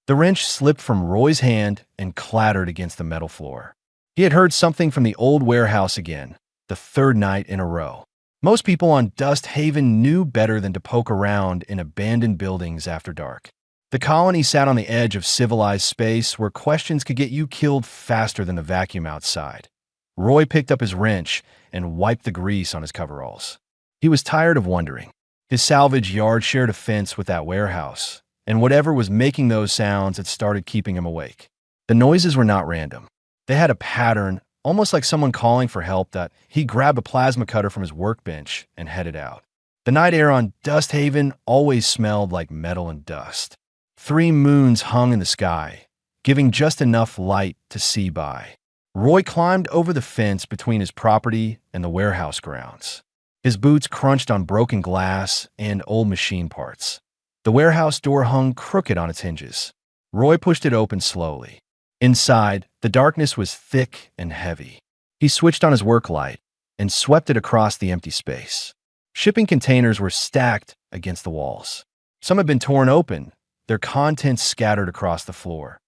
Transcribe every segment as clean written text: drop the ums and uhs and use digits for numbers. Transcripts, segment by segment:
The wrench slipped from Roy's hand and clattered against the metal floor. He had heard something from the old warehouse again, the third night in a row. Most people on Dust Haven knew better than to poke around in abandoned buildings after dark. The colony sat on the edge of civilized space where questions could get you killed faster than the vacuum outside. Roy picked up his wrench and wiped the grease on his coveralls. He was tired of wondering. His salvage yard shared a fence with that warehouse, and whatever was making those sounds had started keeping him awake. The noises were not random. They had a pattern, almost like someone calling for help. That he grabbed a plasma cutter from his workbench and headed out. The night air on Dust Haven always smelled like metal and dust. 3 moons hung in the sky, giving just enough light to see by. Roy climbed over the fence between his property and the warehouse grounds. His boots crunched on broken glass and old machine parts. The warehouse door hung crooked on its hinges. Roy pushed it open slowly. Inside, the darkness was thick and heavy. He switched on his work light and swept it across the empty space. Shipping containers were stacked against the walls. Some had been torn open, their contents scattered across the floor.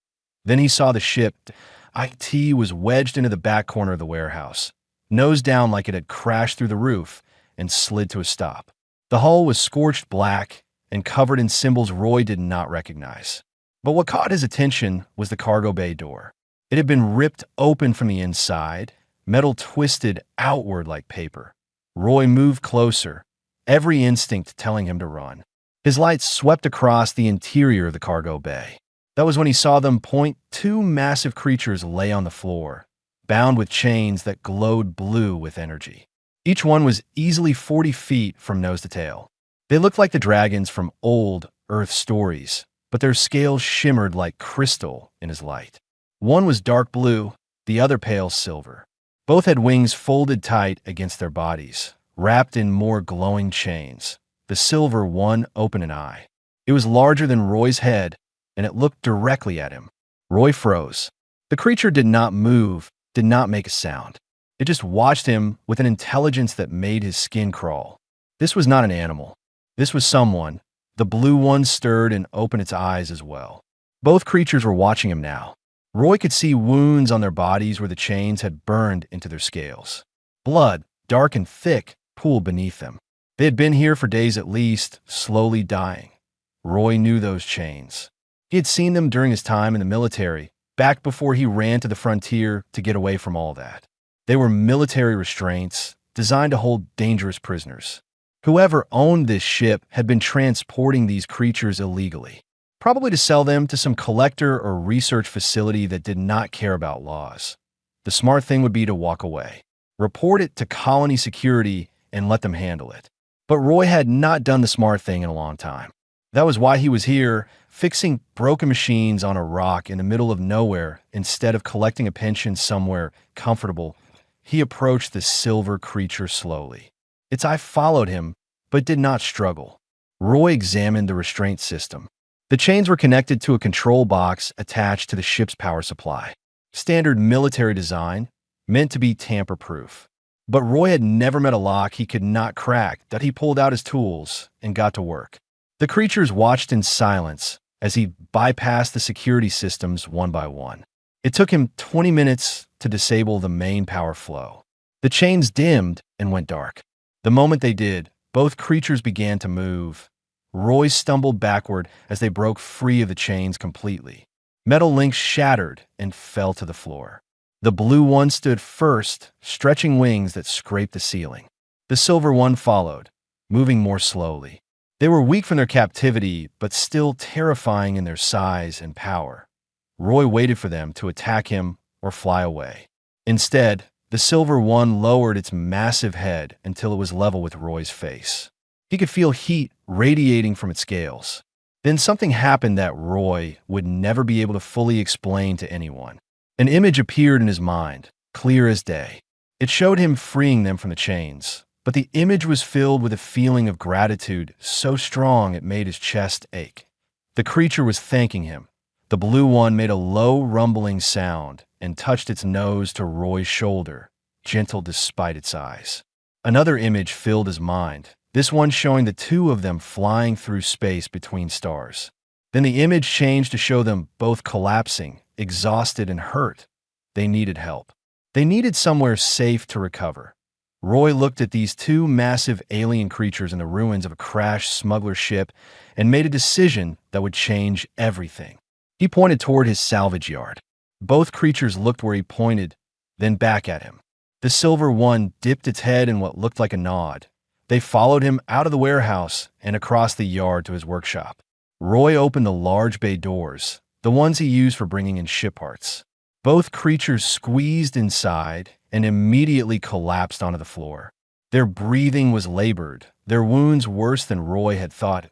Then he saw the ship. IT was wedged into the back corner of the warehouse, nose down like it had crashed through the roof and slid to a stop. The hull was scorched black and covered in symbols Roy did not recognize. But what caught his attention was the cargo bay door. It had been ripped open from the inside, metal twisted outward like paper. Roy moved closer, every instinct telling him to run. His lights swept across the interior of the cargo bay. That was when he saw them point. 2 massive creatures lay on the floor, bound with chains that glowed blue with energy. Each one was easily 40 feet from nose to tail. They looked like the dragons from old Earth stories, but their scales shimmered like crystal in his light. One was dark blue, the other pale silver. Both had wings folded tight against their bodies, wrapped in more glowing chains. The silver one opened an eye. It was larger than Roy's head, and it looked directly at him. Roy froze. The creature did not move, did not make a sound. It just watched him with an intelligence that made his skin crawl. This was not an animal. This was someone. The blue one stirred and opened its eyes as well. Both creatures were watching him now. Roy could see wounds on their bodies where the chains had burned into their scales. Blood, dark and thick, pooled beneath them. They had been here for days at least, slowly dying. Roy knew those chains. He had seen them during his time in the military, back before he ran to the frontier to get away from all that. They were military restraints designed to hold dangerous prisoners. Whoever owned this ship had been transporting these creatures illegally, probably to sell them to some collector or research facility that did not care about laws. The smart thing would be to walk away, report it to colony security, and let them handle it. But Roy had not done the smart thing in a long time. That was why he was here, fixing broken machines on a rock in the middle of nowhere instead of collecting a pension somewhere comfortable. He approached the silver creature slowly. Its eye followed him, but did not struggle. Roy examined the restraint system. The chains were connected to a control box attached to the ship's power supply. Standard military design, meant to be tamper-proof. But Roy had never met a lock he could not crack. That he pulled out his tools and got to work. The creatures watched in silence as he bypassed the security systems one by one. It took him 20 minutes to disable the main power flow. The chains dimmed and went dark. The moment they did, both creatures began to move. Roy stumbled backward as they broke free of the chains completely. Metal links shattered and fell to the floor. The blue one stood first, stretching wings that scraped the ceiling. The silver one followed, moving more slowly. They were weak from their captivity, but still terrifying in their size and power. Roy waited for them to attack him or fly away. Instead, the silver one lowered its massive head until it was level with Roy's face. He could feel heat radiating from its scales. Then something happened that Roy would never be able to fully explain to anyone. An image appeared in his mind, clear as day. It showed him freeing them from the chains, but the image was filled with a feeling of gratitude so strong it made his chest ache. The creature was thanking him. The blue one made a low rumbling sound and touched its nose to Roy's shoulder, gentle despite its eyes. Another image filled his mind, this one showing the 2 of them flying through space between stars. Then the image changed to show them both collapsing, exhausted and hurt. They needed help. They needed somewhere safe to recover. Roy looked at these two massive alien creatures in the ruins of a crashed smuggler ship and made a decision that would change everything. He pointed toward his salvage yard. Both creatures looked where he pointed, then back at him. The silver one dipped its head in what looked like a nod. They followed him out of the warehouse and across the yard to his workshop. Roy opened the large bay doors, the ones he used for bringing in ship parts. Both creatures squeezed inside and immediately collapsed onto the floor. Their breathing was labored, their wounds worse than Roy had thought.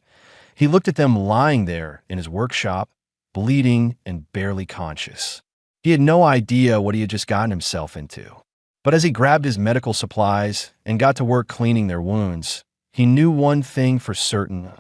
He looked at them lying there in his workshop, bleeding and barely conscious. He had no idea what he had just gotten himself into. But as he grabbed his medical supplies and got to work cleaning their wounds, he knew one thing for certain: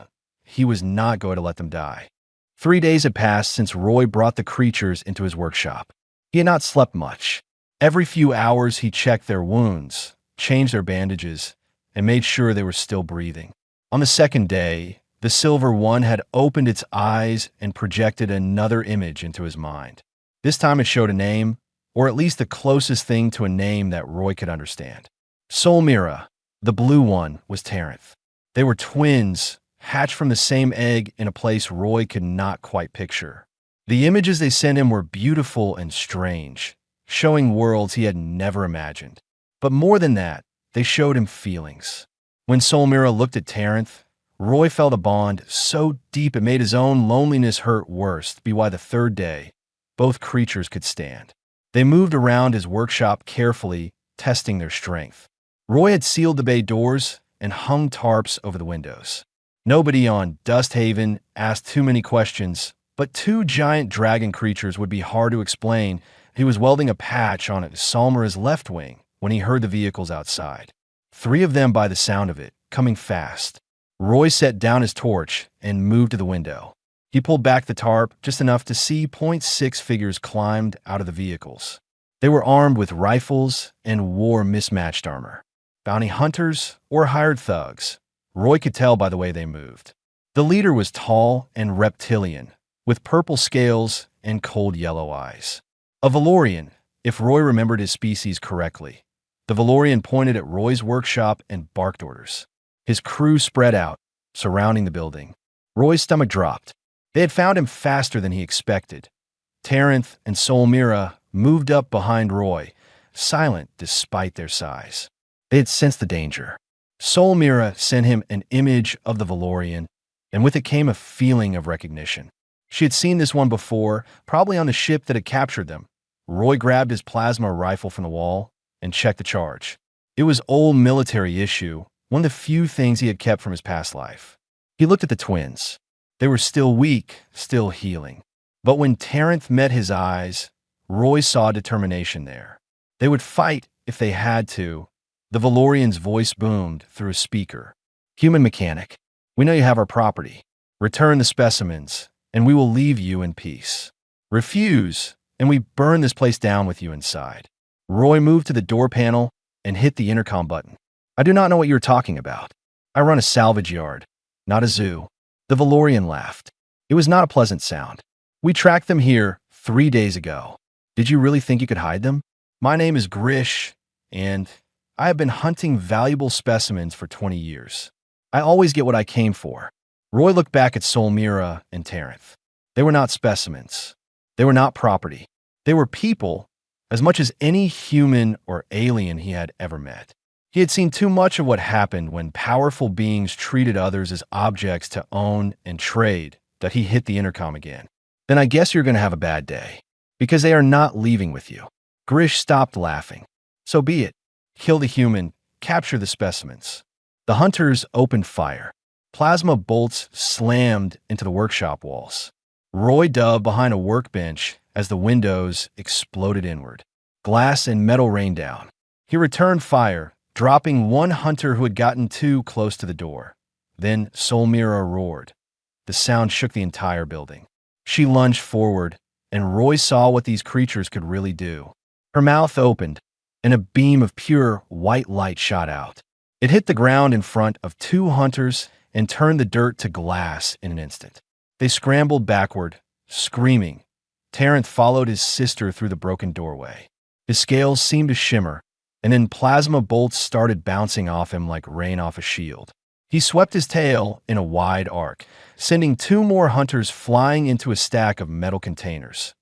he was not going to let them die. 3 days had passed since Roy brought the creatures into his workshop. He had not slept much. Every few hours he checked their wounds, changed their bandages, and made sure they were still breathing. On the second day, the silver one had opened its eyes and projected another image into his mind. This time it showed a name, or at least the closest thing to a name that Roy could understand. Solmira, the blue one, was Terrence. They were twins, hatched from the same egg in a place Roy could not quite picture. The images they sent him were beautiful and strange, showing worlds he had never imagined. But more than that, they showed him feelings. When Solmira looked at Terrence, Roy felt a bond so deep it made his own loneliness hurt worse. By the third day, both creatures could stand. They moved around his workshop carefully, testing their strength. Roy had sealed the bay doors and hung tarps over the windows. Nobody on Dust Haven asked too many questions, but two giant dragon creatures would be hard to explain. He was welding a patch on Solmira's left wing when he heard the vehicles outside. 3 of them by the sound of it, coming fast. Roy set down his torch and moved to the window. He pulled back the tarp just enough to see .6 figures climbed out of the vehicles. They were armed with rifles and wore mismatched armor. Bounty hunters or hired thugs. Roy could tell by the way they moved. The leader was tall and reptilian, with purple scales and cold yellow eyes. A Valorian, if Roy remembered his species correctly. The Valorian pointed at Roy's workshop and barked orders. His crew spread out, surrounding the building. Roy's stomach dropped. They had found him faster than he expected. Terrence and Solmira moved up behind Roy, silent despite their size. They had sensed the danger. Solmira sent him an image of the Valorian, and with it came a feeling of recognition. She had seen this one before, probably on the ship that had captured them. Roy grabbed his plasma rifle from the wall and checked the charge. It was old military issue, one of the few things he had kept from his past life. He looked at the twins. They were still weak, still healing. But when Terrence met his eyes, Roy saw determination there. They would fight if they had to. The Valorian's voice boomed through a speaker. "Human mechanic, we know you have our property. Return the specimens, and we will leave you in peace. Refuse, and we burn this place down with you inside." Roy moved to the door panel and hit the intercom button. "I do not know what you're talking about. I run a salvage yard, not a zoo." The Valorian laughed. It was not a pleasant sound. "We tracked them here 3 days ago. Did you really think you could hide them? My name is Grish, and I have been hunting valuable specimens for 20 years. I always get what I came for." Roy looked back at Solmira and Terrence. They were not specimens. They were not property. They were people, as much as any human or alien he had ever met. He had seen too much of what happened when powerful beings treated others as objects to own and trade that he hit the intercom again. "Then I guess you're going to have a bad day, because they are not leaving with you." Grish stopped laughing. "So be it. Kill the human, capture the specimens." The hunters opened fire. Plasma bolts slammed into the workshop walls. Roy dove behind a workbench as the windows exploded inward. Glass and metal rained down. He returned fire, dropping one hunter who had gotten too close to the door. Then Solmira roared. The sound shook the entire building. She lunged forward, and Roy saw what these creatures could really do. Her mouth opened, and a beam of pure white light shot out. It hit the ground in front of 2 hunters and turned the dirt to glass in an instant. They scrambled backward, screaming. Terrence followed his sister through the broken doorway. His scales seemed to shimmer, and then plasma bolts started bouncing off him like rain off a shield. He swept his tail in a wide arc, sending two more hunters flying into a stack of metal containers.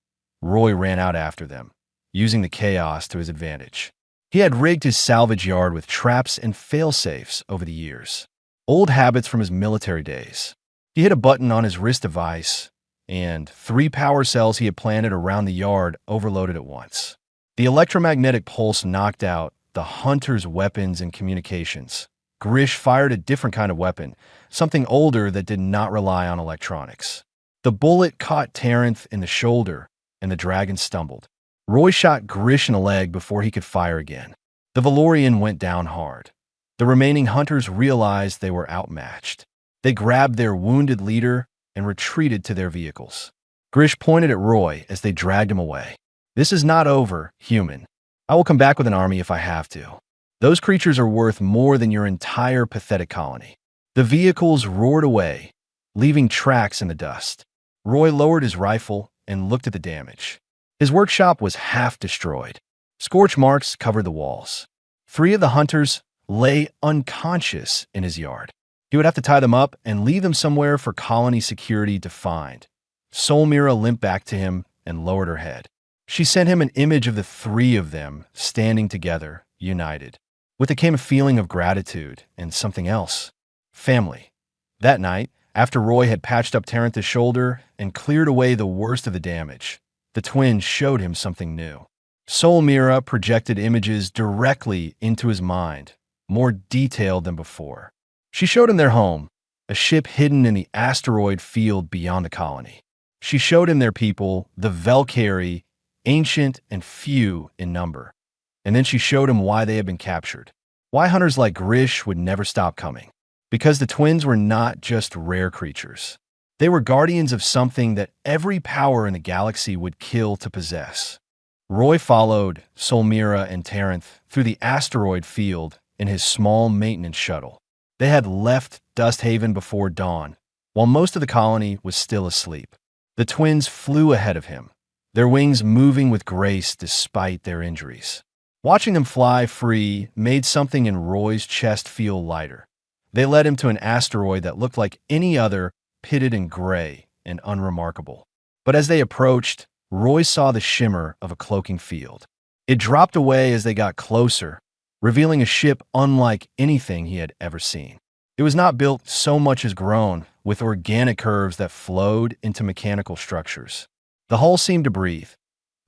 Roy ran out after them, using the chaos to his advantage. He had rigged his salvage yard with traps and fail-safes over the years, old habits from his military days. He hit a button on his wrist device, and 3 power cells he had planted around the yard overloaded at once. The electromagnetic pulse knocked out the hunter's weapons and communications. Grish fired a different kind of weapon, something older that did not rely on electronics. The bullet caught Terrence in the shoulder, and the dragon stumbled. Roy shot Grish in the leg before he could fire again. The Valorian went down hard. The remaining hunters realized they were outmatched. They grabbed their wounded leader and retreated to their vehicles. Grish pointed at Roy as they dragged him away. "This is not over, human. I will come back with an army if I have to. Those creatures are worth more than your entire pathetic colony." The vehicles roared away, leaving tracks in the dust. Roy lowered his rifle and looked at the damage. His workshop was half destroyed. Scorch marks covered the walls. 3 of the hunters lay unconscious in his yard. He would have to tie them up and leave them somewhere for colony security to find. Solmira limped back to him and lowered her head. She sent him an image of the 3 of them standing together, united. With it came a feeling of gratitude and something else. Family. That night, after Roy had patched up Terrence's shoulder and cleared away the worst of the damage, the twins showed him something new. Solmira projected images directly into his mind, more detailed than before. She showed him their home, a ship hidden in the asteroid field beyond the colony. She showed him their people, the Valkyrie, ancient and few in number. And then she showed him why they had been captured. Why hunters like Grish would never stop coming. Because the twins were not just rare creatures. They were guardians of something that every power in the galaxy would kill to possess. Roy followed Solmira and Terrence through the asteroid field in his small maintenance shuttle. They had left Dust Haven before dawn, while most of the colony was still asleep. The twins flew ahead of him, their wings moving with grace despite their injuries. Watching them fly free made something in Roy's chest feel lighter. They led him to an asteroid that looked like any other, pitted and gray and unremarkable. But as they approached, Roy saw the shimmer of a cloaking field. It dropped away as they got closer, revealing a ship unlike anything he had ever seen. It was not built so much as grown, with organic curves that flowed into mechanical structures. The hull seemed to breathe.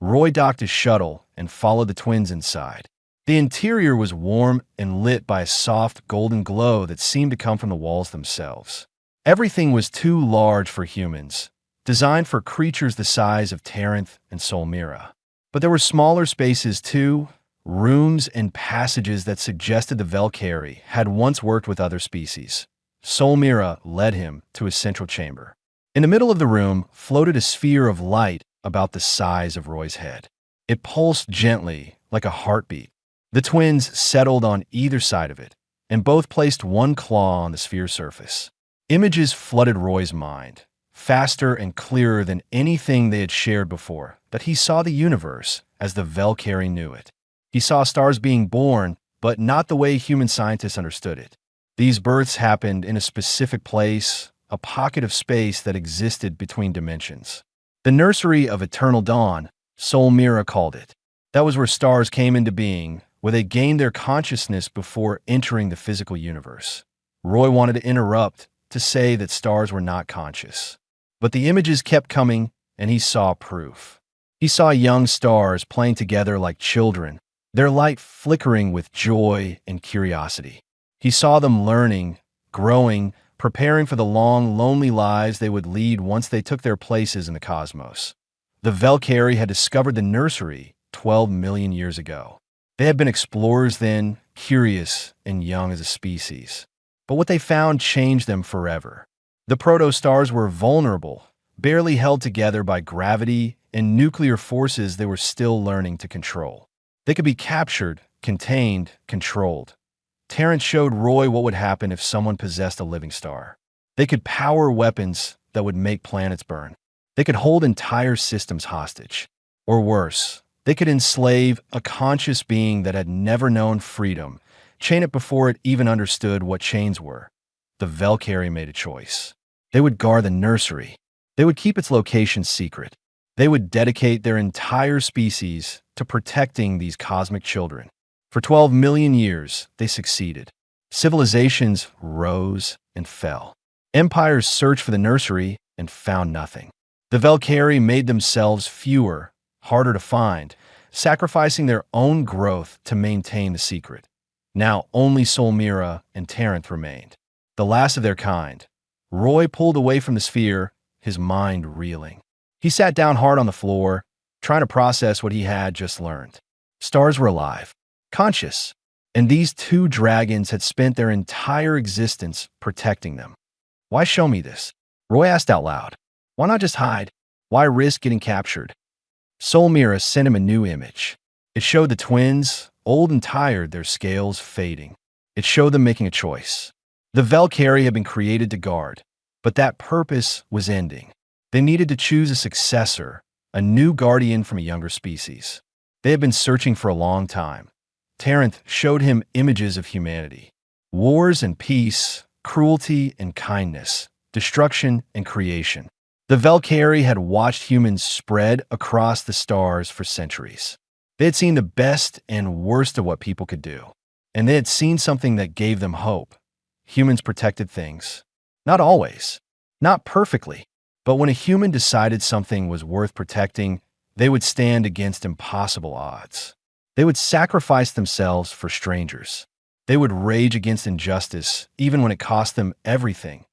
Roy docked his shuttle and followed the twins inside. The interior was warm and lit by a soft golden glow that seemed to come from the walls themselves. Everything was too large for humans, designed for creatures the size of Terrence and Solmira. But there were smaller spaces too, rooms and passages that suggested the Valkyrie had once worked with other species. Solmira led him to his central chamber. In the middle of the room floated a sphere of light about the size of Roy's head. It pulsed gently, like a heartbeat. The twins settled on either side of it, and both placed one claw on the sphere's surface. Images flooded Roy's mind, faster and clearer than anything they had shared before, that he saw the universe as the Valkyrie knew it. He saw stars being born, but not the way human scientists understood it. These births happened in a specific place, a pocket of space that existed between dimensions. The nursery of eternal dawn, Solmira called it. That was where stars came into being, where they gained their consciousness before entering the physical universe. Roy wanted to interrupt, to say that stars were not conscious. But the images kept coming, and he saw proof. He saw young stars playing together like children, their light flickering with joy and curiosity. He saw them learning, growing, preparing for the long, lonely lives they would lead once they took their places in the cosmos. The Valkyrie had discovered the nursery 12 million years ago. They had been explorers then, curious and young as a species. But what they found changed them forever. The protostars were vulnerable, barely held together by gravity and nuclear forces they were still learning to control. They could be captured, contained, controlled. Terrence showed Roy what would happen if someone possessed a living star. They could power weapons that would make planets burn. They could hold entire systems hostage. Or worse, they could enslave a conscious being that had never known freedom, chain it before it even understood what chains were. The Valkyrie made a choice. They would guard the nursery. They would keep its location secret. They would dedicate their entire species to protecting these cosmic children. For 12 million years, they succeeded. Civilizations rose and fell. Empires searched for the nursery and found nothing. The Valkyrie made themselves fewer, harder to find, sacrificing their own growth to maintain the secret. Now only Solmira and Taranth remained, the last of their kind. Roy pulled away from the sphere, his mind reeling. He sat down hard on the floor, trying to process what he had just learned. Stars were alive, conscious, and these two dragons had spent their entire existence protecting them. Why show me this? Roy asked out loud. Why not just hide? Why risk getting captured? Solmira sent him a new image. It showed the twins, old and tired, their scales fading. It showed them making a choice. The Valkyrie had been created to guard, but that purpose was ending. They needed to choose a successor, a new guardian from a younger species. They had been searching for a long time. Taranth showed him images of humanity. Wars and peace, cruelty and kindness, destruction and creation. The Valkyrie had watched humans spread across the stars for centuries. They had seen the best and worst of what people could do. And they had seen something that gave them hope. Humans protected things. Not always. Not perfectly. But when a human decided something was worth protecting, they would stand against impossible odds. They would sacrifice themselves for strangers. They would rage against injustice, even when it cost them everything.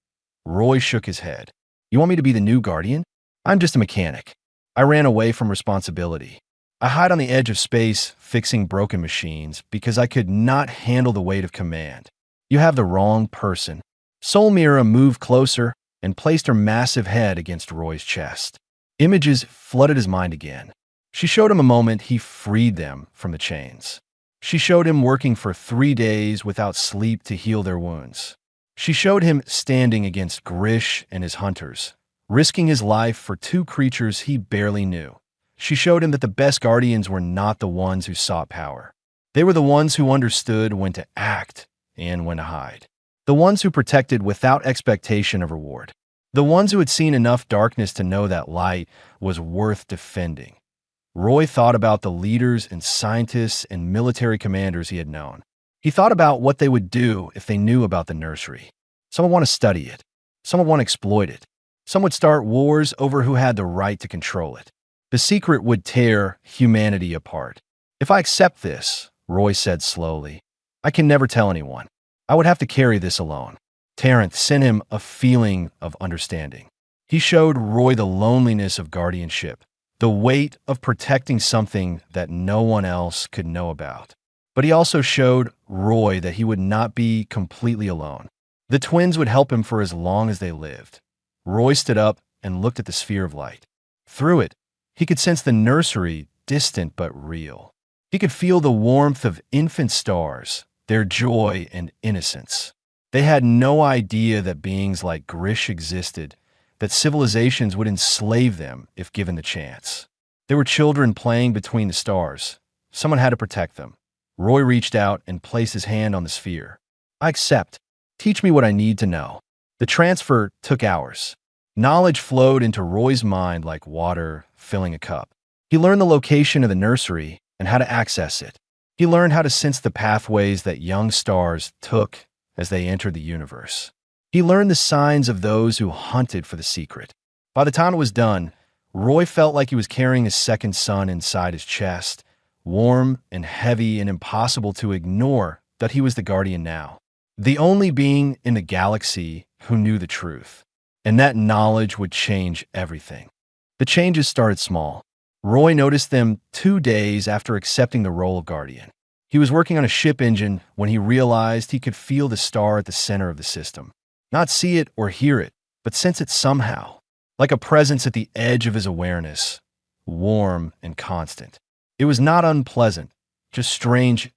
Roy shook his head. You want me to be the new guardian? I'm just a mechanic. I ran away from responsibility. I hide on the edge of space, fixing broken machines, because I could not handle the weight of command. You have the wrong person. Solmira moved closer and placed her massive head against Roy's chest. Images flooded his mind again. She showed him a moment he freed them from the chains. She showed him working for 3 days without sleep to heal their wounds. She showed him standing against Grish and his hunters, risking his life for 2 creatures he barely knew. She showed him that the best guardians were not the ones who sought power. They were the ones who understood when to act and when to hide. The ones who protected without expectation of reward. The ones who had seen enough darkness to know that light was worth defending. Roy thought about the leaders and scientists and military commanders he had known. He thought about what they would do if they knew about the nursery. Some would want to study it. Some would want to exploit it. Some would start wars over who had the right to control it. The secret would tear humanity apart. If I accept this, Roy said slowly, I can never tell anyone. I would have to carry this alone. Taranth sent him a feeling of understanding. He showed Roy the loneliness of guardianship, the weight of protecting something that no one else could know about. But he also showed Roy that he would not be completely alone. The twins would help him for as long as they lived. Roy stood up and looked at the sphere of light. Through it, he could sense the nursery, distant but real. He could feel the warmth of infant stars, their joy and innocence. They had no idea that beings like Grish existed, that civilizations would enslave them if given the chance. They were children playing between the stars. Someone had to protect them. Roy reached out and placed his hand on the sphere. I accept. Teach me what I need to know. The transfer took hours. Knowledge flowed into Roy's mind like water filling a cup. He learned the location of the nursery and how to access it. He learned how to sense the pathways that young stars took as they entered the universe. He learned the signs of those who hunted for the secret. By the time it was done, Roy felt like he was carrying his second son inside his chest, warm and heavy and impossible to ignore that he was the guardian now. The only being in the galaxy who knew the truth. And that knowledge would change everything. The changes started small. Roy noticed them 2 days after accepting the role of guardian. He was working on a ship engine when he realized he could feel the star at the center of the system. Not see it or hear it, but sense it somehow, like a presence at the edge of his awareness, warm and constant. It was not unpleasant, just strange.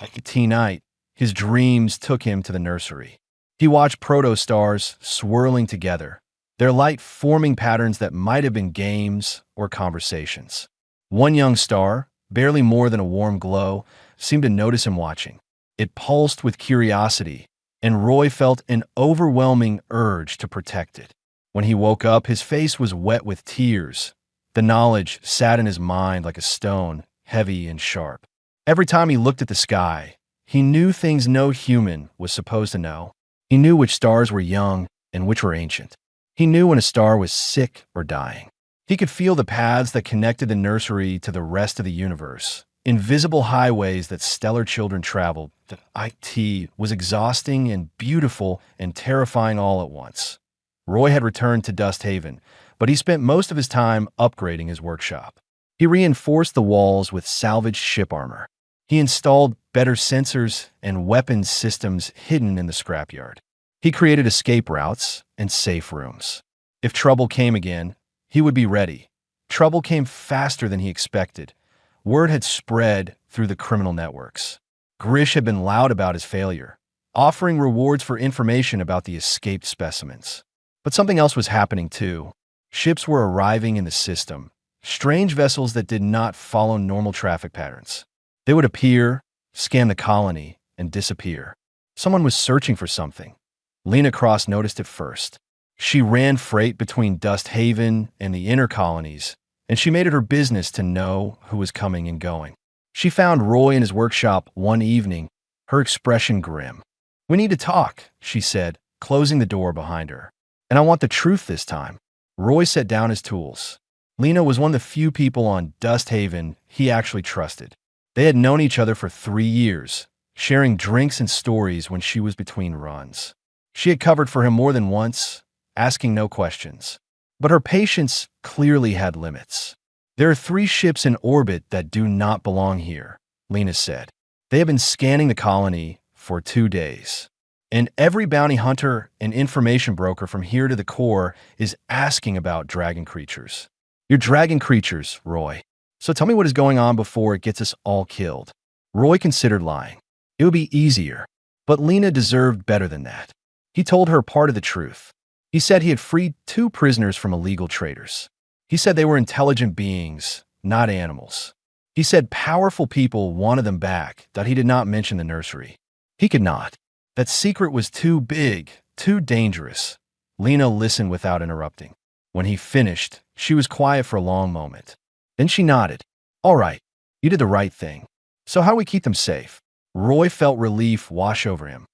Like a teen night, his dreams took him to the nursery. He watched protostars swirling together, their light forming patterns that might have been games or conversations. One young star, barely more than a warm glow, seemed to notice him watching. It pulsed with curiosity, and Roy felt an overwhelming urge to protect it. When he woke up, his face was wet with tears. The knowledge sat in his mind like a stone, heavy and sharp. Every time he looked at the sky, he knew things no human was supposed to know. He knew which stars were young and which were ancient. He knew when a star was sick or dying. He could feel the paths that connected the nursery to the rest of the universe, invisible highways that stellar children traveled. The IT was exhausting and beautiful and terrifying all at once. Roy had returned to Dust Haven, but he spent most of his time upgrading his workshop. He reinforced the walls with salvaged ship armor. He installed better sensors and weapons systems hidden in the scrapyard. He created escape routes and safe rooms. If trouble came again, he would be ready. Trouble came faster than he expected. Word had spread through the criminal networks. Grish had been loud about his failure, offering rewards for information about the escaped specimens. But something else was happening too. Ships were arriving in the system, strange vessels that did not follow normal traffic patterns. They would appear, scan the colony, and disappear. Someone was searching for something. Lena Cross noticed it first. She ran freight between Dust Haven and the inner colonies, and she made it her business to know who was coming and going. She found Roy in his workshop one evening, her expression grim. "We need to talk," she said, closing the door behind her. "And I want the truth this time." Roy set down his tools. Lena was one of the few people on Dust Haven he actually trusted. They had known each other for 3 years, sharing drinks and stories when she was between runs. She had covered for him more than once, asking no questions. But her patience clearly had limits. "There are 3 ships in orbit that do not belong here," Lena said. "They have been scanning the colony for 2 days. And every bounty hunter and information broker from here to the core is asking about dragon creatures." "You're dragon creatures, Roy. So tell me what is going on before it gets us all killed." Roy considered lying. It would be easier. But Lena deserved better than that. He told her part of the truth. He said he had freed 2 prisoners from illegal traders. He said they were intelligent beings, not animals. He said powerful people wanted them back, that he did not mention the nursery. He could not. That secret was too big, too dangerous. Lena listened without interrupting. When he finished, she was quiet for a long moment. Then she nodded. "All right, you did the right thing. So how do we keep them safe?" Roy felt relief wash over him.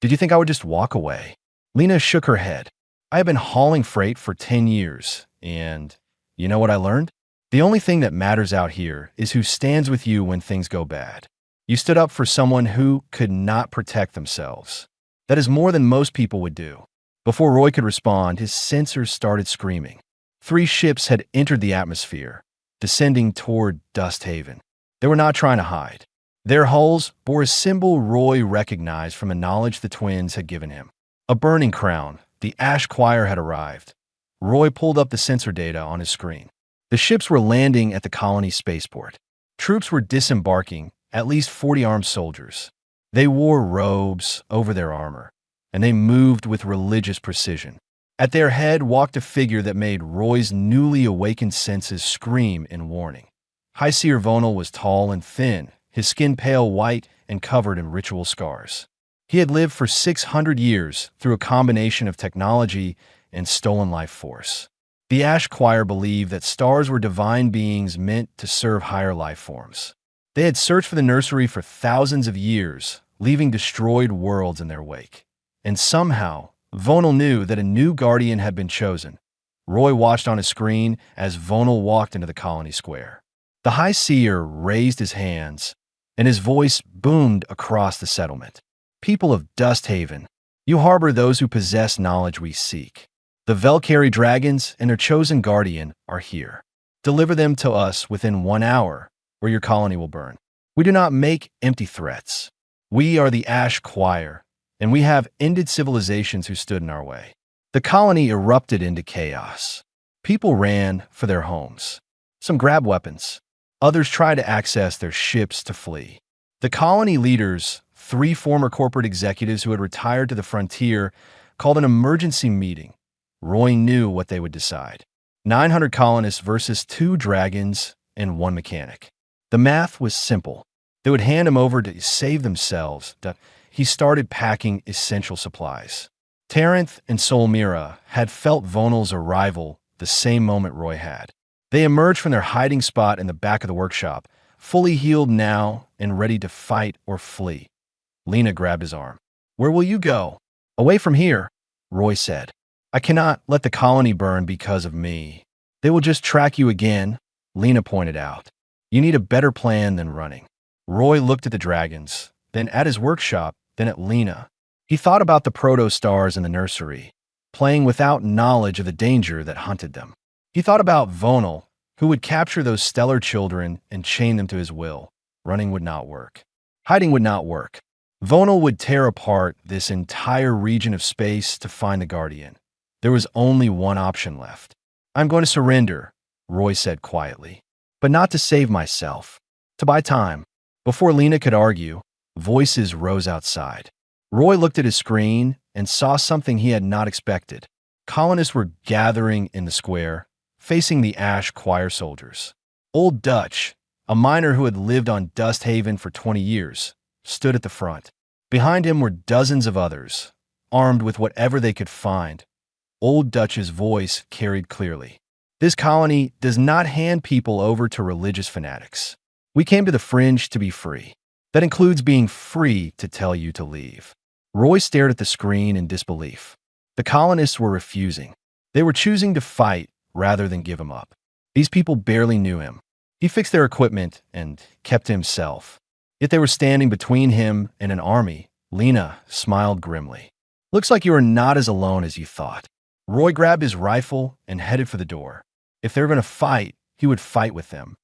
Did you think I would just walk away?" Lena shook her head. "I have been hauling freight for 10 years, and you know what I learned? The only thing that matters out here is who stands with you when things go bad. You stood up for someone who could not protect themselves. That is more than most people would do." Before Roy could respond, his sensors started screaming. 3 ships had entered the atmosphere, descending toward Dust Haven. They were not trying to hide. Their hulls bore a symbol Roy recognized from the knowledge the twins had given him. A burning crown. The Ash Choir had arrived. Roy pulled up the sensor data on his screen. The ships were landing at the colony spaceport. Troops were disembarking, at least 40 armed soldiers. They wore robes over their armor, and they moved with religious precision. At their head walked a figure that made Roy's newly awakened senses scream in warning. High Seer Vonal was tall and thin, his skin pale white and covered in ritual scars. He had lived for 600 years through a combination of technology and stolen life force. The Ash Choir believed that stars were divine beings meant to serve higher life forms. They had searched for the nursery for thousands of years, leaving destroyed worlds in their wake. And somehow, Vonal knew that a new guardian had been chosen. Roy watched on his screen as Vonal walked into the colony square. The High Seer raised his hands, and his voice boomed across the settlement. "People of Dust Haven, you harbor those who possess knowledge we seek. The Velcari dragons and their chosen guardian are here. Deliver them to us within 1 hour, or your colony will burn. We do not make empty threats. We are the Ash Choir, and we have ended civilizations who stood in our way." The colony erupted into chaos. People ran for their homes. Some grabbed weapons. Others tried to access their ships to flee. The colony leaders, 3 former corporate executives who had retired to the frontier, called an emergency meeting. Roy knew what they would decide. 900 colonists versus 2 dragons and 1 mechanic. The math was simple. They would hand him over to save themselves. He started packing essential supplies. Terrenth and Solmira had felt Vonal's arrival the same moment Roy had. They emerged from their hiding spot in the back of the workshop, fully healed now and ready to fight or flee. Lena grabbed his arm. "Where will you go?" "Away from here," Roy said. "I cannot let the colony burn because of me." "They will just track you again," Lena pointed out. "You need a better plan than running." Roy looked at the dragons, then at his workshop, then at Lena. He thought about the protostars in the nursery, playing without knowledge of the danger that hunted them. He thought about Vonal, who would capture those stellar children and chain them to his will. Running would not work. Hiding would not work. Vonal would tear apart this entire region of space to find the Guardian. There was only one option left. "I'm going to surrender," Roy said quietly. "But not to save myself. To buy time." Before Lena could argue, voices rose outside. Roy looked at his screen and saw something he had not expected. Colonists were gathering in the square, facing the Ash Choir soldiers. Old Dutch, a miner who had lived on Dust Haven for 20 years, stood at the front. Behind him were dozens of others, armed with whatever they could find. Old Dutch's voice carried clearly. "This colony does not hand people over to religious fanatics. We came to the fringe to be free. That includes being free to tell you to leave." Roy stared at the screen in disbelief. The colonists were refusing. They were choosing to fight rather than give him up. These people barely knew him. He fixed their equipment and kept to himself. Yet they were standing between him and an army. Lena smiled grimly. "Looks like you are not as alone as you thought." Roy grabbed his rifle and headed for the door. If they were going to fight, he would fight with them.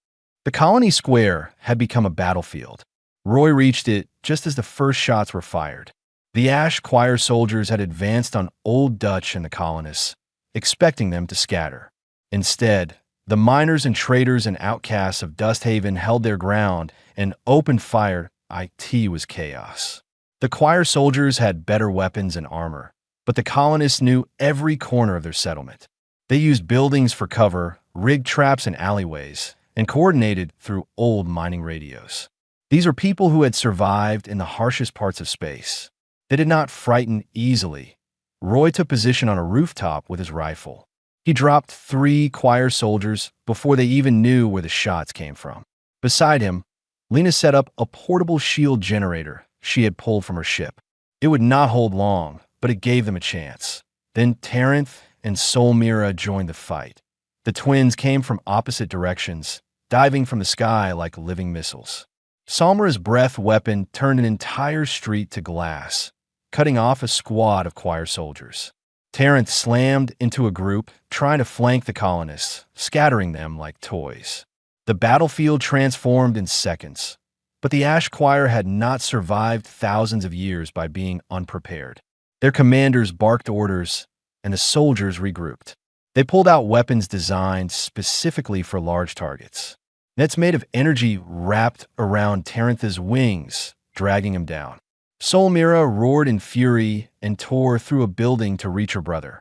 The colony square had become a battlefield. Roy reached it just as the first shots were fired. The Ash Choir soldiers had advanced on Old Dutch and the colonists, expecting them to scatter. Instead, the miners and traders and outcasts of Dust Haven held their ground and opened fire. It was chaos. The choir soldiers had better weapons and armor, but the colonists knew every corner of their settlement. They used buildings for cover, rigged traps in alleyways, and coordinated through old mining radios. These are people who had survived in the harshest parts of space. They did not frighten easily. Roy took position on a rooftop with his rifle. He dropped 3 choir soldiers before they even knew where the shots came from. Beside him, Lena set up a portable shield generator she had pulled from her ship. It would not hold long, but it gave them a chance. Then Terrenth and Solmira joined the fight. The twins came from opposite directions, diving from the sky like living missiles. Solmira's breath weapon turned an entire street to glass, cutting off a squad of choir soldiers. Terrenth slammed into a group, trying to flank the colonists, scattering them like toys. The battlefield transformed in seconds, but the Ash Choir had not survived thousands of years by being unprepared. Their commanders barked orders, and the soldiers regrouped. They pulled out weapons designed specifically for large targets. Nets made of energy wrapped around Terrenth's wings, dragging him down. Solmira roared in fury and tore through a building to reach her brother.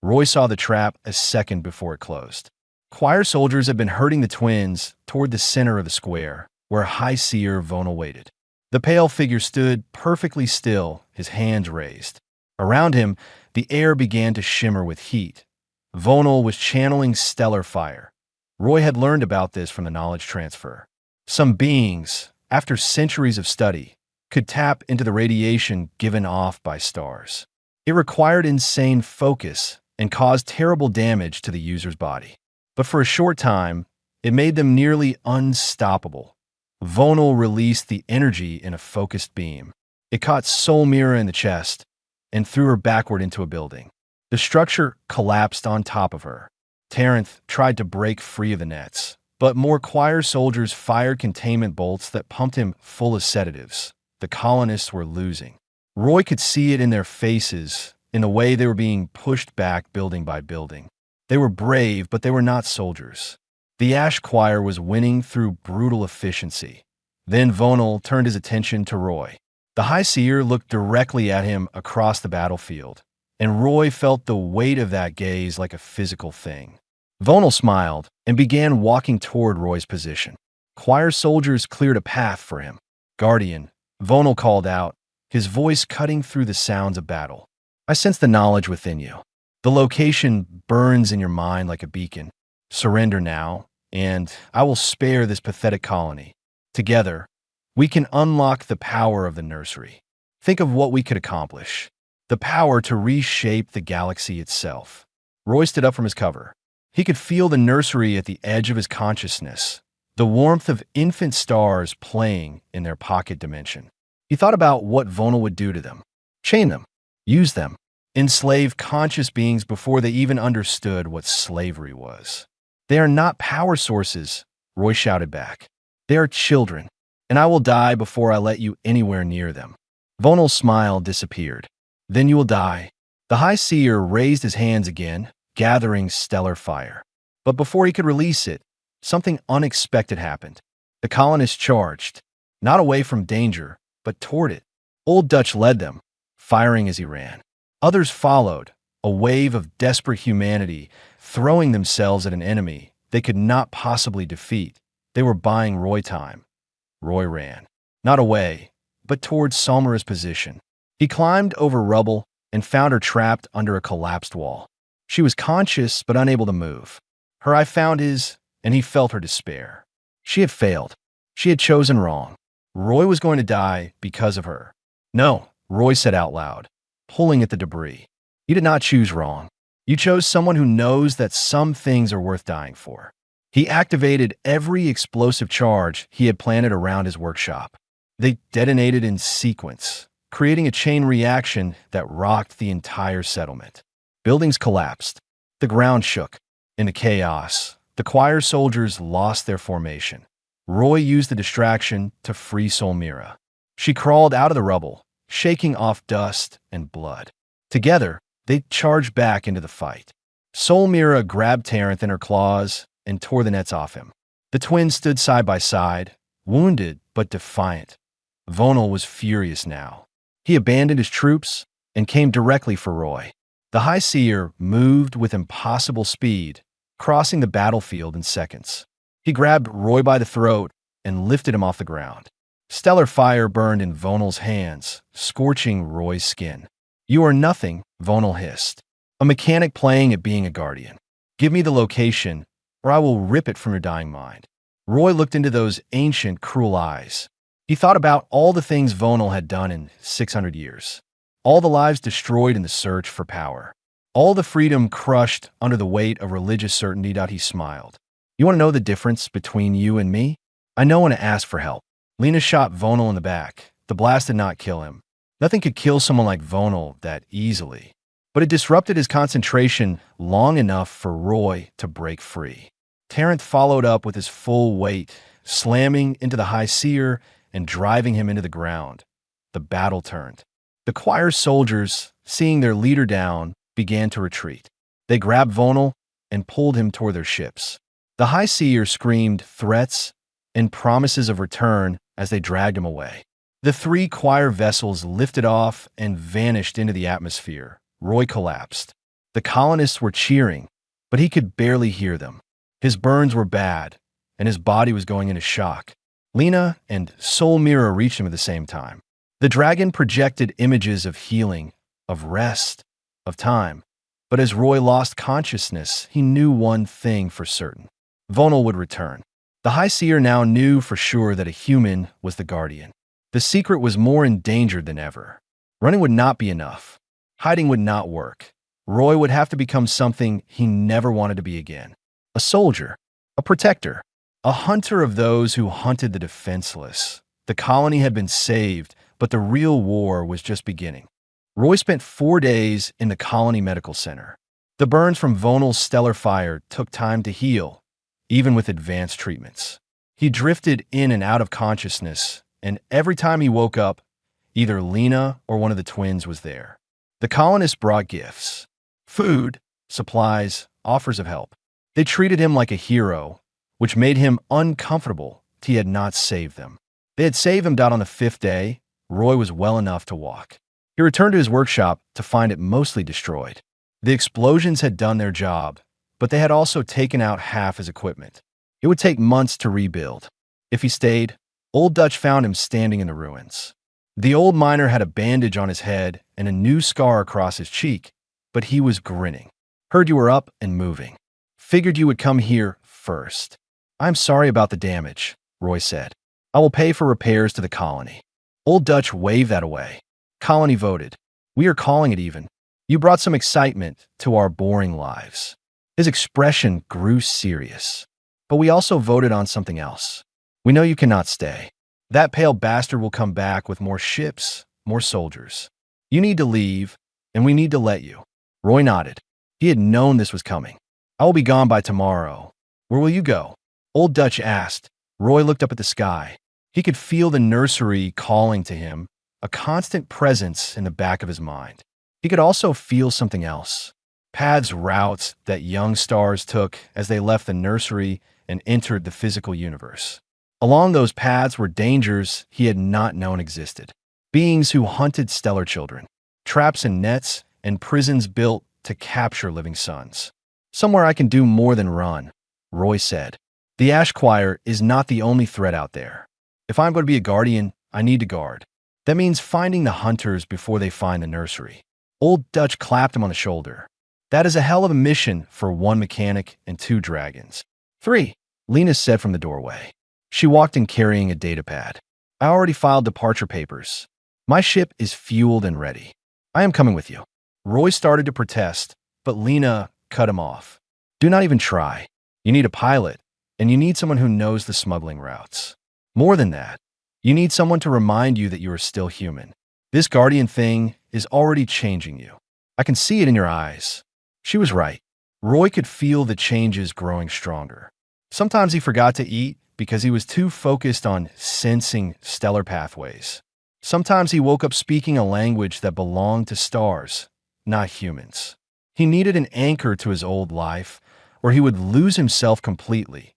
Roy saw the trap a second before it closed. Choir soldiers had been herding the twins toward the center of the square, where High Seer Vonal waited. The pale figure stood perfectly still, his hands raised. Around him, the air began to shimmer with heat. Vonal was channeling stellar fire. Roy had learned about this from the knowledge transfer. Some beings, after centuries of study, could tap into the radiation given off by stars. It required insane focus and caused terrible damage to the user's body. But for a short time, it made them nearly unstoppable. Vonal released the energy in a focused beam. It caught Solmira in the chest and threw her backward into a building. The structure collapsed on top of her. Terrenth tried to break free of the nets, but more choir soldiers fired containment bolts that pumped him full of sedatives. The colonists were losing. Roy could see it in their faces, in the way they were being pushed back building by building. They were brave, but they were not soldiers. The Ash Choir was winning through brutal efficiency. Then Vonal turned his attention to Roy. The High Seer looked directly at him across the battlefield, and Roy felt the weight of that gaze like a physical thing. Vonal smiled and began walking toward Roy's position. Choir soldiers cleared a path for him. "Guardian," Vonal called out, his voice cutting through the sounds of battle. "I sense the knowledge within you. The location burns in your mind like a beacon. Surrender now, and I will spare this pathetic colony. Together, we can unlock the power of the nursery. Think of what we could accomplish. The power to reshape the galaxy itself." Roy stood up from his cover. He could feel the nursery at the edge of his consciousness, the warmth of infant stars playing in their pocket dimension. He thought about what Vonal would do to them. Chain them. Use them. Enslave conscious beings before they even understood what slavery was. "They are not power sources," Roy shouted back. "They are children, and I will die before I let you anywhere near them." Vonal's smile disappeared. "Then you will die." The High Seer raised his hands again, gathering stellar fire. But before he could release it, something unexpected happened. The colonists charged, not away from danger, but toward it. Old Dutch led them, firing as he ran. Others followed, a wave of desperate humanity, throwing themselves at an enemy they could not possibly defeat. They were buying Roy time. Roy ran, not away, but towards Salmara's position. He climbed over rubble and found her trapped under a collapsed wall. She was conscious but unable to move. Her eye found his, and he felt her despair. She had failed. She had chosen wrong. Roy was going to die because of her. "No," Roy said out loud, pulling at the debris. "You did not choose wrong. You chose someone who knows that some things are worth dying for." He activated every explosive charge he had planted around his workshop. They detonated in sequence, creating a chain reaction that rocked the entire settlement. Buildings collapsed. The ground shook. In the chaos, the choir soldiers lost their formation. Roy used the distraction to free Solmira. She crawled out of the rubble, shaking off dust and blood. Together, they charged back into the fight. Solmira grabbed Terrence in her claws and tore the nets off him. The twins stood side by side, wounded but defiant. Vonal was furious now. He abandoned his troops and came directly for Roy. The High Seer moved with impossible speed, crossing the battlefield in seconds. He grabbed Roy by the throat and lifted him off the ground. Stellar fire burned in Vonal's hands, scorching Roy's skin. "You are nothing," Vonal hissed. "A mechanic playing at being a guardian. Give me the location, or I will rip it from your dying mind." Roy looked into those ancient, cruel eyes. He thought about all the things Vonal had done in 600 years. All the lives destroyed in the search for power. All the freedom crushed under the weight of religious certainty. He smiled. "You want to know the difference between you and me? I know when to ask for help." Lena shot Vonal in the back. The blast did not kill him. Nothing could kill someone like Vonal that easily. But it disrupted his concentration long enough for Roy to break free. Terrence followed up with his full weight, slamming into the High Seer and driving him into the ground. The battle turned. The choir soldiers, seeing their leader down, began to retreat. They grabbed Vonal and pulled him toward their ships. The High Seer screamed threats and promises of return as they dragged him away. The three choir vessels lifted off and vanished into the atmosphere. Roy collapsed. The colonists were cheering, but he could barely hear them. His burns were bad, and his body was going into shock. Lena and Solmira reached him at the same time. The dragon projected images of healing, of rest, of time. But as Roy lost consciousness, he knew one thing for certain. Vonal would return. The High Seer now knew for sure that a human was the guardian. The secret was more endangered than ever. Running would not be enough. Hiding would not work. Roy would have to become something he never wanted to be again. A soldier, a protector, a hunter of those who hunted the defenseless. The colony had been saved, but the real war was just beginning. Roy spent 4 days in the colony medical center. The burns from Vonal's stellar fire took time to heal, even with advanced treatments. He drifted in and out of consciousness, and every time he woke up, either Lena or one of the twins was there. The colonists brought gifts, food, supplies, offers of help. They treated him like a hero, which made him uncomfortable. He had not saved them. They had saved him. On the 5th day, Roy was well enough to walk. He returned to his workshop to find it mostly destroyed. The explosions had done their job, but they had also taken out half his equipment. It would take months to rebuild. If he stayed, Old Dutch found him standing in the ruins. The old miner had a bandage on his head and a new scar across his cheek, but he was grinning. Heard you were up and moving. Figured you would come here first. I'm sorry about the damage, Roy said. I will pay for repairs to the colony. Old Dutch waved that away. Colony voted. We are calling it even. You brought some excitement to our boring lives. His expression grew serious. But we also voted on something else. We know you cannot stay. That pale bastard will come back with more ships, more soldiers. You need to leave, and we need to let you. Roy nodded. He had known this was coming. I will be gone by tomorrow. Where will you go? Old Dutch asked. Roy looked up at the sky. He could feel the nursery calling to him, a constant presence in the back of his mind. He could also feel something else. Paths, routes that young stars took as they left the nursery and entered the physical universe. Along those paths were dangers he had not known existed. Beings who hunted stellar children, traps and nets, and prisons built to capture living suns. Somewhere I can do more than run, Roy said. The Ash Choir is not the only threat out there. If I'm going to be a guardian, I need to guard. That means finding the hunters before they find the nursery. Old Dutch clapped him on the shoulder. That is a hell of a mission for one mechanic and 2 dragons. 3, Lena said from the doorway. She walked in carrying a datapad. I already filed departure papers. My ship is fueled and ready. I am coming with you. Roy started to protest, but Lena cut him off. Do not even try. You need a pilot, and you need someone who knows the smuggling routes. More than that, you need someone to remind you that you are still human. This guardian thing is already changing you. I can see it in your eyes. She was right. Roy could feel the changes growing stronger. Sometimes he forgot to eat because he was too focused on sensing stellar pathways. Sometimes he woke up speaking a language that belonged to stars, not humans. He needed an anchor to his old life, or he would lose himself completely.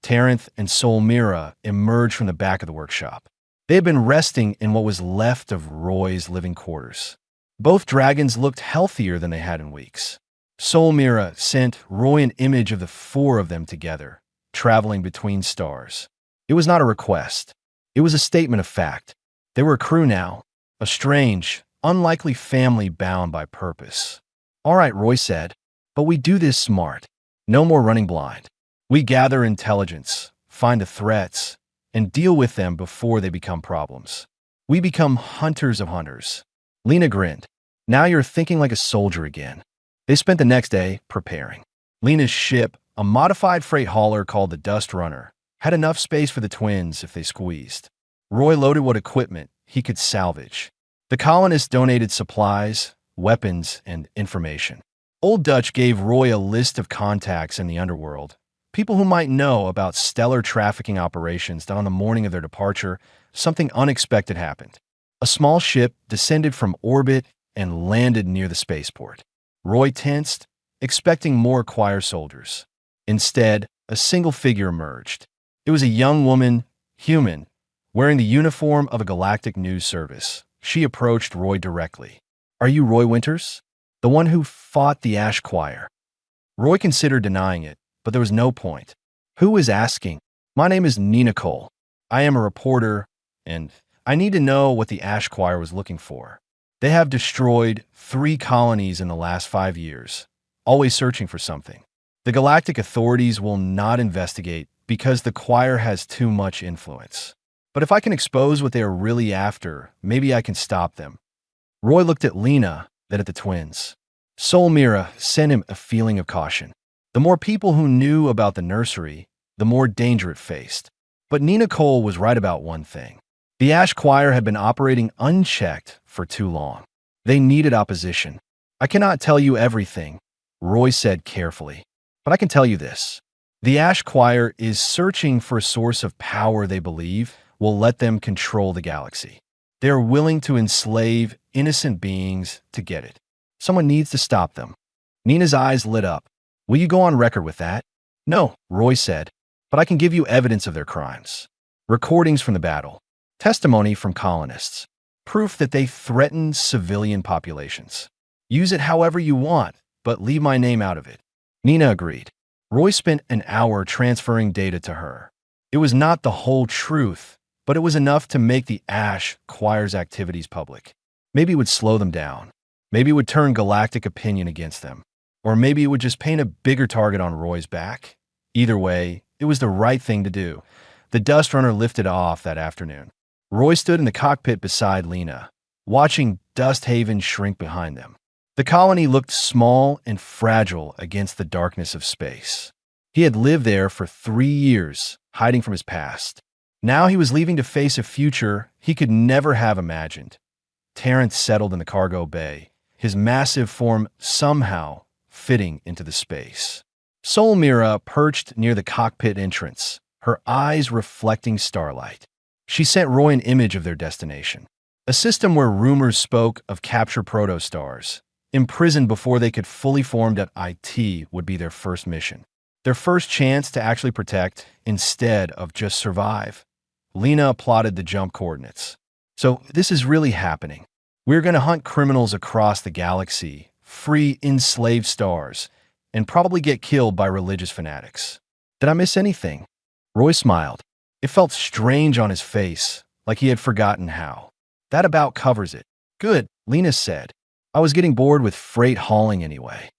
Taranth and Solmira emerged from the back of the workshop. They had been resting in what was left of Roy's living quarters. Both dragons looked healthier than they had in weeks. Solmira sent Roy an image of the 4 of them together, traveling between stars. It was not a request. It was a statement of fact. They were a crew now, a strange, unlikely family bound by purpose. All right, Roy said, but we do this smart. No more running blind. We gather intelligence, find the threats, and deal with them before they become problems. We become hunters of hunters. Lena grinned. Now you're thinking like a soldier again. They spent the next day preparing. Lena's ship, a modified freight hauler called the Dust Runner, had enough space for the twins if they squeezed. Roy loaded what equipment he could salvage. The colonists donated supplies, weapons, and information. Old Dutch gave Roy a list of contacts in the underworld, people who might know about stellar trafficking operations that on the morning of their departure, something unexpected happened. A small ship descended from orbit and landed near the spaceport. Roy tensed, expecting more choir soldiers. Instead, a single figure emerged. It was a young woman, human, wearing the uniform of a galactic news service. She approached Roy directly. Are you Roy Winters? The one who fought the Ash Choir? Roy considered denying it, but there was no point. Who is asking? My name is Nina Cole. I am a reporter, and I need to know what the Ash Choir was looking for. They have destroyed 3 colonies in the last 5 years, always searching for something. The galactic authorities will not investigate because the choir has too much influence. But if I can expose what they are really after, maybe I can stop them. Roy looked at Lena, then at the twins. Solmira sent him a feeling of caution. The more people who knew about the nursery, the more danger it faced. But Nina Cole was right about one thing. The Ash Choir had been operating unchecked for too long. They needed opposition. I cannot tell you everything, Roy said carefully, but I can tell you this. The Ash Choir is searching for a source of power they believe will let them control the galaxy. They are willing to enslave innocent beings to get it. Someone needs to stop them. Nina's eyes lit up. Will you go on record with that? No, Roy said, but I can give you evidence of their crimes. Recordings from the battle. Testimony from colonists. proof that they threaten civilian populations. Use it however you want, but leave my name out of it. Nina agreed. Roy spent an hour transferring data to her. It was not the whole truth, but it was enough to make the Ash Choir's activities public. Maybe it would slow them down. Maybe it would turn galactic opinion against them. Or maybe it would just paint a bigger target on Roy's back. Either way, it was the right thing to do. The Dust Runner lifted off that afternoon. Roy stood in the cockpit beside Lena, watching Dust Haven shrink behind them. The colony looked small and fragile against the darkness of space. He had lived there for 3 years, hiding from his past. Now he was leaving to face a future he could never have imagined. Terrence settled in the cargo bay, his massive form somehow fitting into the space. Solmira perched near the cockpit entrance, her eyes reflecting starlight. She sent Roy an image of their destination, a system where rumors spoke of captured protostars, imprisoned before they could fully form. That IT would be their first mission, their first chance to actually protect instead of just survive. Lena plotted the jump coordinates. So this is really happening. We're going to hunt criminals across the galaxy, free enslaved stars, and probably get killed by religious fanatics. Did I miss anything? Roy smiled. It felt strange on his face, like he had forgotten how. That about covers it. Good, Lena said. I was getting bored with freight hauling anyway.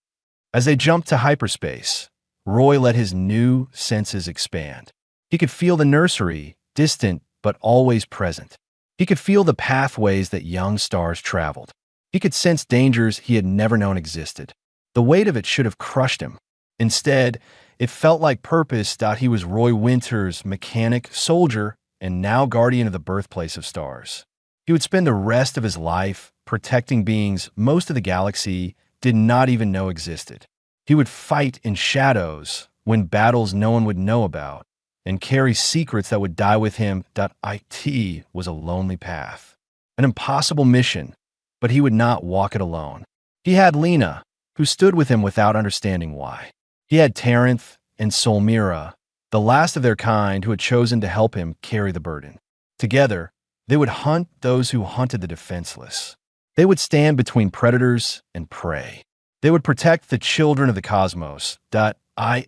As they jumped to hyperspace, Roy let his new senses expand. He could feel the nursery, distant but always present. He could feel the pathways that young stars traveled. He could sense dangers he had never known existed. The weight of it should have crushed him. Instead, it felt like purpose. He was Roy Winters, mechanic, soldier, and now guardian of the birthplace of stars. He would spend the rest of his life protecting beings most of the galaxy did not even know existed. He would fight in shadows, win battles no one would know about, and carry secrets that would die with him. IT was a lonely path, an impossible mission, but he would not walk it alone. He had Lena, who stood with him without understanding why. He had Terrence and Solmira, the last of their kind who had chosen to help him carry the burden. Together, they would hunt those who hunted the defenseless. They would stand between predators and prey. They would protect the children of the cosmos.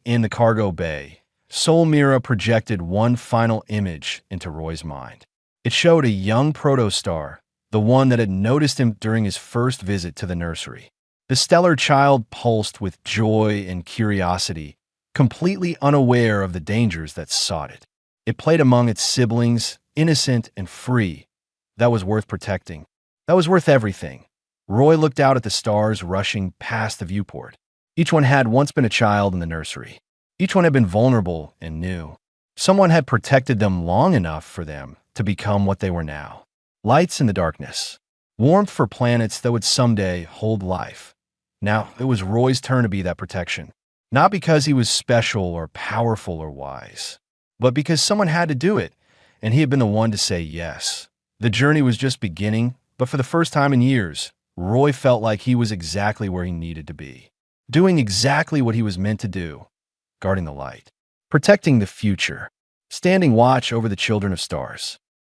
In the cargo bay, Solmira projected one final image into Roy's mind. It showed a young protostar, the one that had noticed him during his first visit to the nursery. The stellar child pulsed with joy and curiosity, completely unaware of the dangers that sought it. It played among its siblings, innocent and free. That was worth protecting. That was worth everything. Roy looked out at the stars rushing past the viewport. Each one had once been a child in the nursery. Each one had been vulnerable and new. Someone had protected them long enough for them to become what they were now. Lights in the darkness. Warmth for planets that would someday hold life. Now, it was Roy's turn to be that protection. Not because he was special or powerful or wise, but because someone had to do it, and he had been the one to say yes. The journey was just beginning, but for the first time in years, Roy felt like he was exactly where he needed to be. Doing exactly what he was meant to do. Guarding the light. Protecting the future. Standing watch over the children of stars.